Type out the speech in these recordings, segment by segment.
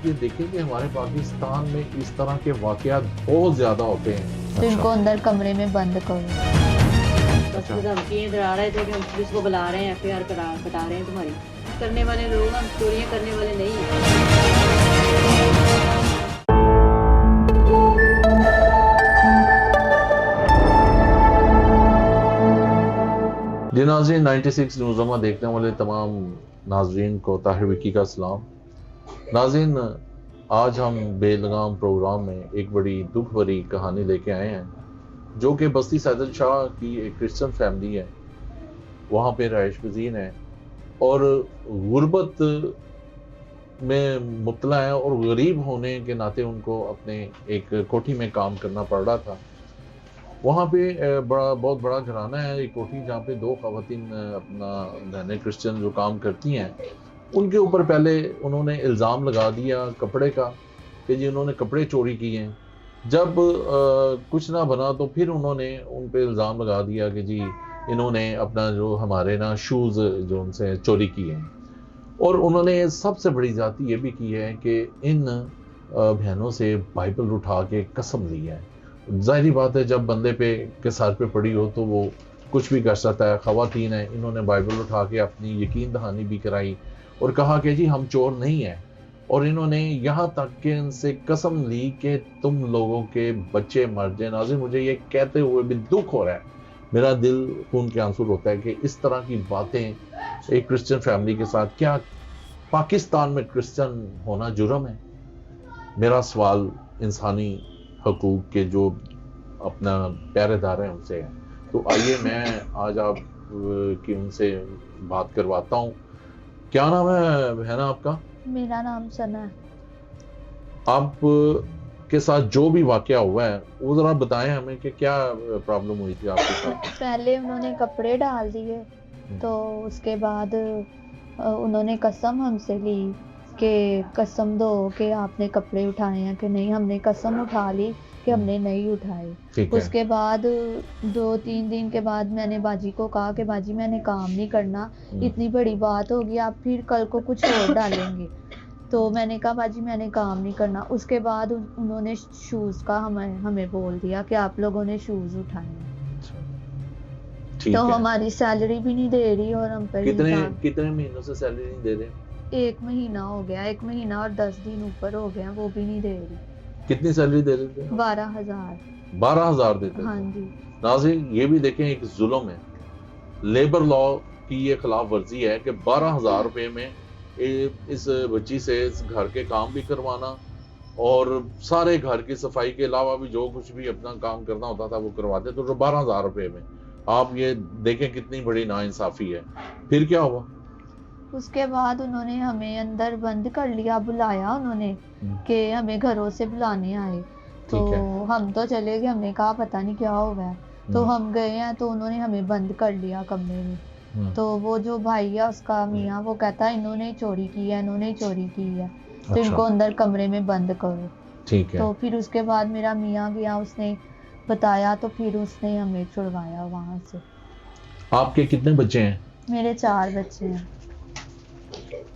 آپ یہ دیکھیں کہ ہمارے پاکستان میں اس طرح کے واقعات بہت زیادہ ہوتے ہیں. تو ان کو اندر کمرے میں بند کرو. بس دھمکیاں ڈرا رہے تھے کہ ہم پولیس کو بلا رہے ہیں, FIR کٹا رہے ہیں تمہاری. کرنے والے لوگ ہم چوریاں کرنے والے نہیں ہیں. جی ناظرین, 96 نیوزنامہ دیکھنے والے تمام ناظرین کو طاہر وکی کا سلام. ناظرین, آج ہم بے لگام پروگرام میں ایک بڑی دکھ بھری کہانی لے کے آئے ہیں, جو کہ بستی سیدل شاہ کی ایک کرسچن فیملی ہے. وہاں پہ رہائش پذیر ہیں اور غربت میں مبتلا ہے, اور غریب ہونے کے ناطے ان کو اپنے ایک کوٹھی میں کام کرنا پڑ رہا تھا. وہاں پہ بہت بڑا گھرانہ ہے, ایک کوٹھی جہاں پہ 2 خواتین اپنا رہنے کرسچن جو کام کرتی ہیں, ان کے اوپر پہلے انہوں نے الزام لگا دیا کپڑے کا کہ جی انہوں نے کپڑے چوری کیے ہیں. جب کچھ نہ بنا تو پھر انہوں نے ان پہ الزام لگا دیا کہ جی انہوں نے اپنا جو ہمارے نا شوز جو ان سے چوری کیے ہیں. اور انہوں نے سب سے بڑی زیادتی یہ بھی کی ہے کہ ان بہنوں سے بائبل اٹھا کے قسم لی ہے. ظاہری بات ہے, جب بندے کے سر پہ پڑی ہو تو وہ کچھ بھی کر سکتا ہے. خواتین ہیں, انہوں نے بائبل اٹھا کے اپنی یقین دہانی بھی کرائی اور کہا کہ جی ہم چور نہیں ہیں. اور انہوں نے یہاں تک کہ ان سے قسم لی کہ تم لوگوں کے بچے مر جائیں. ناظرین, مجھے یہ کہتے ہوئے بھی دکھ ہو رہا ہے, میرا دل خون کے آنسو ہوتا ہے کہ اس طرح کی باتیں ایک کرسچن فیملی کے ساتھ. کیا پاکستان میں کرسچن ہونا جرم ہے؟ میرا سوال انسانی حقوق کے جو اپنا پیارے دار ہیں ان سے ہے. تو آئیے میں آج آپ کی ان سے بات کرواتا ہوں. کیا نام ہے بہن آپ کا؟ میرا نام ثنا ہے. آپ کے ساتھ جو بھی واقعہ ہوا ہے وہ ذرا بتائیں ہمیں کہ کیا پرابلم ہوئی تھی آپ کے ساتھ. پہلے انہوں نے کپڑے ڈال دیے, تو اس کے بعد انہوں نے قسم ہم سے لی کہ قسم دو کہ آپ نے کپڑے اٹھائے ہیں کہ نہیں. ہم نے قسم اٹھا لی کہ ہم نے نہیں اٹھائے. اس کے بعد 2-3 دن کے بعد میں نے باجی کو کہا کہ باجی میں نے کام نہیں کرنا, اتنی بڑی بات ہوگی, آپ پھر کل کو کچھ اور ڈالیں گے. تو میں نے کہا باجی میں نے کام نہیں کرنا. اس کے بعد انہوں نے شوز کا ہمیں بول دیا کہ آپ لوگوں نے شوز اٹھائے ہیں. تو ہماری سیلری بھی نہیں دے رہی اور ہم پر کتنے مہینوں سے سیلری نہیں دے رہے؟ 1 مہینہ ہو گیا, 1 مہینہ اور 10 دن اوپر ہو گیا, وہ بھی نہیں دے رہی. کتنی سیلری دے رہے تھے؟ 12,000. 12,000 دیتے تھے. ہاں جی. ناظرین, یہ بھی دیکھیں ایک ظلم ہے, لیبر لا کی یہ خلاف ورزی ہے کہ 12,000 روپے میں اس بچی سے اس گھر کے کام بھی کروانا اور سارے گھر کی صفائی کے علاوہ بھی جو کچھ بھی اپنا کام کرنا ہوتا تھا وہ کرواتے. تو 12,000 روپے میں آپ یہ دیکھیں کتنی بڑی ناانصافی ہے. پھر کیا ہوا؟ اس کے بعد انہوں نے ہمیں اندر بند کر لیا, بلایا انہوں نے کہ ہمیں گھروں سے بلانے آئے. تو ہم تو چلے گئے, ہم نے کہا پتہ نہیں کیا ہو گیا. تو ہم گئے ہیں تو انہوں نے ہمیں بند کر لیا کمرے میں. تو وہ جو بھائی ہے اس کا میاں, وہ کہتا ہے انہوں نے چوری کی ہے, انہوں نے چوری کی ہے, تو ان کو اندر کمرے میں بند کرو. تو پھر اس کے بعد میرا میاں گیا, اس نے بتایا, تو پھر اس نے ہمیں چھڑوایا وہاں سے. آپ کے کتنے بچے ہیں؟ میرے 4 بچے ہیں.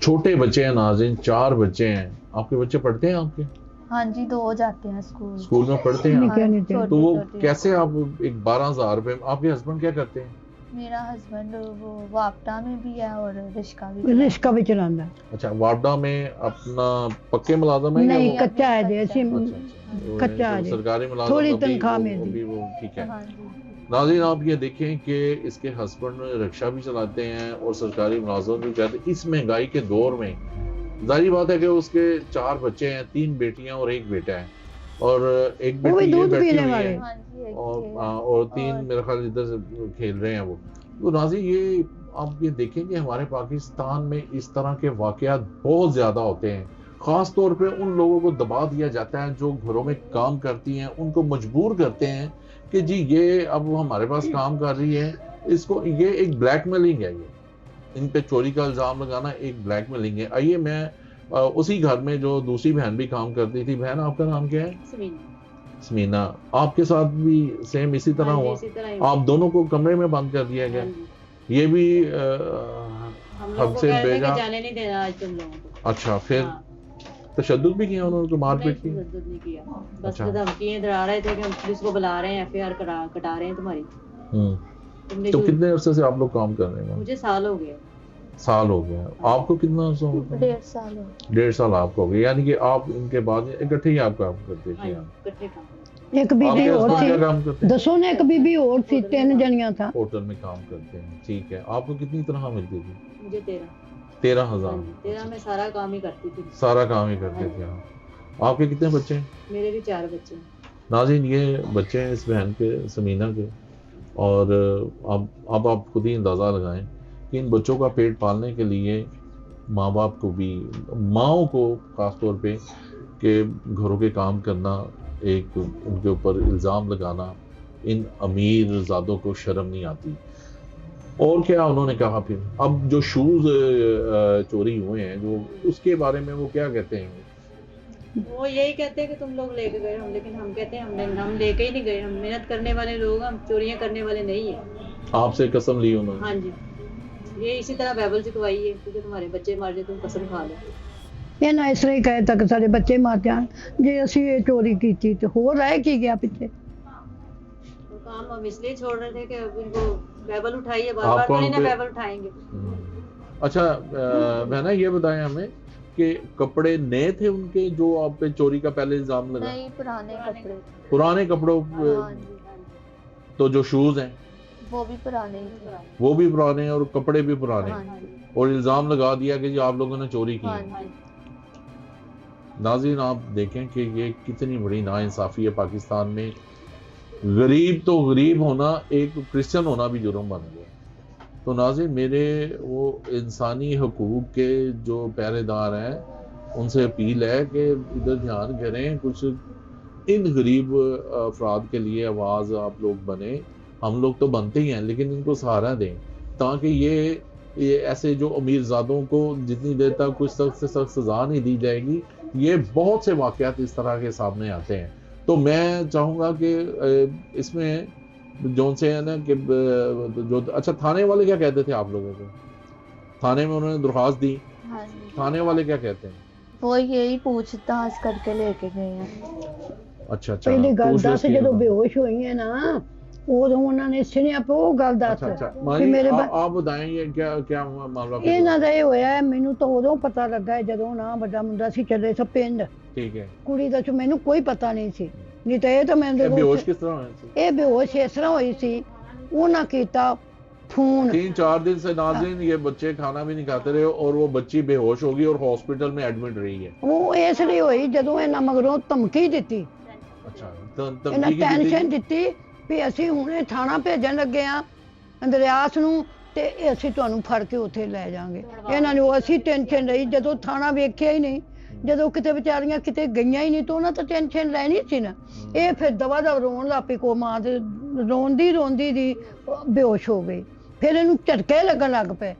چھوٹے بچے ہیں ناظرین, 4 بچے ہیں. آپ کے بچے پڑھتے ہیں آپ کے؟ ہاں جی, 2 جاتے ہیں اسکول میں پڑھتے ہیں. تو وہ کیسے آپ ایک 12,000 روپے, آپ کے ہسبینڈ کیا کرتے ہیں؟ میرا ہسبینڈ وہ واپٹا میں بھی ہے اور رشکہ بھی چلانا ہے. اچھا, واپڈا میں اپنا پکے ملازم ہے؟ نہیں, کچا ہے, کچا ہے, سرکاری ملازم, تھوڑی تنخواہ میں. ٹھیک ہے. ناظرین, آپ یہ دیکھیں کہ اس کے ہسبینڈ رکشہ بھی چلاتے ہیں اور سرکاری ملازم بھی کرتے ہیں. اس مہنگائی کے دور میں ظاہری بات ہے کہ اس کے 4 بچے ہیں, 3 بیٹیاں اور 1 بیٹا ہے, اور ایک بیٹی یہ بیٹھی ہوئی ہے اور 3 میرے خیال ادھر سے کھیل رہے ہیں وہ. تو ناظرین, یہ آپ یہ دیکھیں کہ ہمارے پاکستان میں اس طرح کے واقعات بہت زیادہ ہوتے ہیں. خاص طور پہ ان لوگوں کو دبا دیا جاتا ہے جو گھروں میں کام کرتی ہیں, ان کو مجبور کرتے ہیں کہ جی یہ اب ہمارے پاس کام کر رہی ہے, اس کو یہ ایک بلیک میلنگ ہے. یہ ان پہ چوری کا الزام لگانا ایک بلیک میلنگ ہے. آئیے میں اسی گھر میں جو دوسری بہن بھی کام کرتی تھی, بہن آپ کا نام کیا ہے؟ سمینا. آپ کے ساتھ بھی سیم اسی طرح ہوا؟ آپ دونوں کو کمرے میں بند کر دیا گیا؟ یہ بھی ہم سے بھیجا؟ جانے نہیں دینا آج تم لوگوں کو. اچھا, پھر تشدد بھی کیا انہوں نے, مار نہیں پیٹ کی؟ تشدد نہیں کیا, بس اچھا. دھمکیاں ڈرا رہے تھے کہ ہم پولیس کو بلا رہے ہیں, FIR کٹا رہے ہیں تمہاری. تم نے تو جو, کتنے عرصے سے آپ لوگ کام کر رہے ہیں؟ مجھے سال ہو گیا. سال ہو گیا. آپ کو کتنا عرصہ ہو گیا؟ 1.5 سال ہو. 1.5 سال آپ کو ہو گیا, یعنی کہ آپ ان کے بعد اکٹھے ہی آپ کام کرتے تھے. اکٹھے کام. ایک آپ بیبی کے اور ہسبینڈ کیا سی, کام کرتے ہیں؟ دسو نے ایک بیبی اور سی, 3 جنیاں تھا. ہوٹل میں کام کرتے ہیں, ٹھیک ہے. آپ کو کتنی تنخواہ ملتی تھی؟ مجھے 13,000. 13 میں سارا کام ہی کرتی تھی. سارا کام ہی کرتے تھے آپ. آپ کے کتنے بچے ہیں؟ میرے بھی 4 بچے ہیں. ناظرین, یہ بچے ہیں اس بہن کے, سمینہ کے, اور اب آپ خود ہی اندازہ لگائیں کہ ان بچوں کا پیٹ پالنے کے لیے ماں باپ کو بھی, ماؤں کو خاص طور پہ, کہ گھروں کے کام کرنا, ایک ان کے اوپر الزام لگانا, ان امیر زادوں کو شرم نہیں آتی. اور کیا انہوں نے کہا پھر؟ اب جو شوز چوری ہوئے ہیں, جو اس کے بارے میں وہ کیا کہتے ہیں؟ وہ یہی کہتے ہیں کہ تم لوگ لے کے گئے ہو, لیکن ہم کہتے ہیں ہم لے کے ہی نہیں گئے, ہم محنت کرنے والے لوگ, ہم چوریاں کرنے والے نہیں ہیں. آپ سے قسم لی انہوں نے؟ ہاں جی, یہ اسی طرح بائبل سکھوائی ہے, کیونکہ تمہارے بچے مار جائے تم قسم کھا لو. یہ نہ اس طرح ہی کہے تک سارے بچے مار جان, جی اسی یہ چوری کی تو ہو رہا ہے کی گیا پیچھے. تو کام ہم اس لیے چھوڑ رہے تھے کہ ان کو بائبل اٹھائیے, بار آپ بار کو تھوڑی ان نا پہ- بائبل اٹھائیں گے. اچھا بہنا, یہ بتائیں ہمیں کہ کپڑے نئے تھے ان کے جو آپ پہ چوری کا پہلے الزام لگا؟ نہیں, پرانے کپڑے. پرانے کپڑوں ہاں جی, تو جو شوز ہیں وہ بھی پرانے ہی تھے. وہ بھی پرانے ہیں اور کپڑے بھی پرانے, ہاں جی, اور الزام لگا دیا کہ جی آپ لوگوں نے چوری کی ہاں ہے. جی. ناظرین, آپ دیکھیں کہ یہ کتنی بڑی ناانصافی ہے پاکستان میں. غریب تو غریب ہونا, ایک کرسچن ہونا بھی جرم بن گیا. تو ناظرین, میرے وہ انسانی حقوق کے جو پہرے دار ہیں ان سے اپیل ہے کہ ادھر دھیان کریں, کچھ ان غریب افراد کے لیے آواز آپ لوگ بنیں. ہم لوگ تو بنتے ہی ہیں, لیکن ان کو سہارا دیں تاکہ یہ ایسے جو امیر زادوں کو جتنی دیر تک کچھ سخت سے سخت سزا نہیں دی جائے گی, یہ بہت سے واقعات اس طرح کے سامنے آتے ہیں. تو میں چاہوں گا کہ اس میں جون سے ہے نا کہ جو, اچھا تھانے والے کیا کہتے تھے آپ لوگوں کو؟ تھانے میں انہوں نے درخواست دی, ہاں جی, تھانے والے کیا کہتے ہیں؟ وہ یہی پوچھ تاچھ کر کے لے کے گئے ہیں. اچھا پہلی گل پوچھ دس, رہے جدو تھے. بے ہوش ہوئی ہے نا ادو انہوں نے سنیا پہ وہ گل دس اچھا کہ مانی, میرے آپ بتائیں یہ کیا معاملہ پہ؟ یہاں کا یہ ہوا ہے, مینو تو ادو پتا لگا ہے جدو نا بڑا منڈا سی چلے سا پنڈ, ٹھیک ہے. کڑی دا مینو کوئی پتا نہیں سی, نہیں تو یہ تو میں بے ہوش کس طرح ہوئے تھے؟ یہ بے ہوش اس طرح ہوئی سی, انہاں کیتا فون 3-4 دن سے ناظرین یہ بچے کھانا بھی نہیں کھاتے رہے, اور وہ بچی بے ہوش ہوگی اور ہاسپٹل میں ایڈمٹ رہی ہے. وہ اس لیے ہوئی جدو انہاں مگروں دھمکی دیتی, اچھا, انہاں ٹینشن دیتی بھی اسی ہنے تھانہ بھیجن لگے ہاں دریاس نو, تے اسی تانوں پھڑ کے اتھے لے جاؤں گے. انہاں نے اسی ٹینشن رہی, جدو تھانہ ویکھیا ہی نہیں, جدو کتے بیچاریاں کتے گئیاں ہی نہیں تو انہاں تو ٹینشن لینی سی نا. یہ پھر دوا دوا رون لگ پئی, کو ماں دے روندی دی بے ہوش ہو گئی. پھر انہوں جھٹکے لگن لگ پے,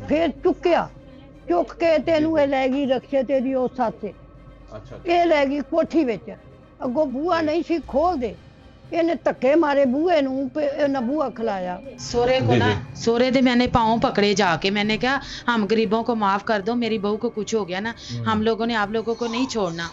پھر چکیا, چک کے تینوں یہ لے گئی رکشے تے دی او ساتھ, یہ لے گئی کوٹھی وچ, اگوں بوہا نہیں سی کھول دے, انہیں تکے مارے بوہے نوں, انہیں بوہا کھلایا. سورے کو نا, سورے دے میں نے پاؤں پکڑے جا کے, میں نے کہا ہم غریبوں کو معاف کر دو, میری بہو کو کچھ ہو گیا نا, ہم لوگوں نے آپ لوگوں کو نہیں چھوڑنا.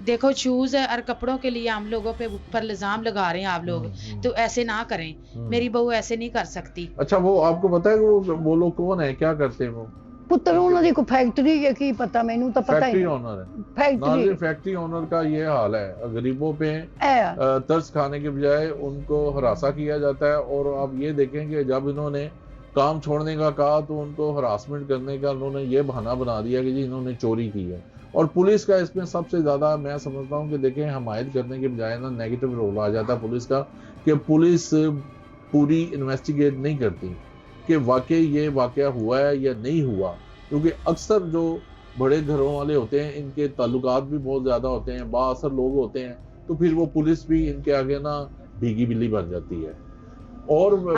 دیکھو شوز اور کپڑوں کے لیے ہم لوگوں پہ اوپر الزام لگا رہے ہیں آپ لوگ, تو ایسے نہ کریں, میری بہو ایسے نہیں کر سکتی. اچھا, وہ آپ کو پتا ہے کہ وہ لوگ کون ہے, کیا کرتے ہیں وہ؟ پتر انہوں دی کوئی فیکٹری ہے, کی پتا, مینوں تو پتہ ہی فیکٹری نہیں. آنر ہے. فیکٹری فیکٹری آنر کا یہ حال ہے, غریبوں پہ ترس کھانے کے بجائے ان کو ہراساں کیا جاتا ہے. اور آپ یہ دیکھیں کہ جب انہوں نے کام چھوڑنے کا کہا تو ان کو ہراسمنٹ کرنے کا انہوں نے یہ بہانہ بنا دیا کہ جی انہوں نے چوری کی ہے. اور پولیس کا اس میں سب سے زیادہ میں سمجھتا ہوں کہ دیکھیں حمایت کرنے کے بجائے نا نیگیٹو رول آ جاتا ہے پولیس کا, کہ پولیس پوری انویسٹیگیٹ نہیں کرتی کہ واقعی یہ واقعہ ہوا ہے یا نہیں ہوا. کیونکہ اکثر جو بڑے گھروں والے ہوتے ہیں ان کے تعلقات بھی بہت زیادہ ہوتے ہیں, با اثر لوگ ہوتے ہیں, تو پھر وہ پولیس بھی ان کے آگے نا بھیگی بلی بن جاتی ہے. اور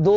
2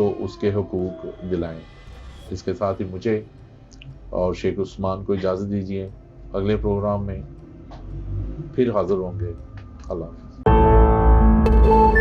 کو اس کے حقوق دلائیں. اس کے ساتھ ہی مجھے اور شیخ عثمان کو اجازت دیجیے. اگلے پروگرام میں پھر حاضر ہوں گے. اللہ حافظ.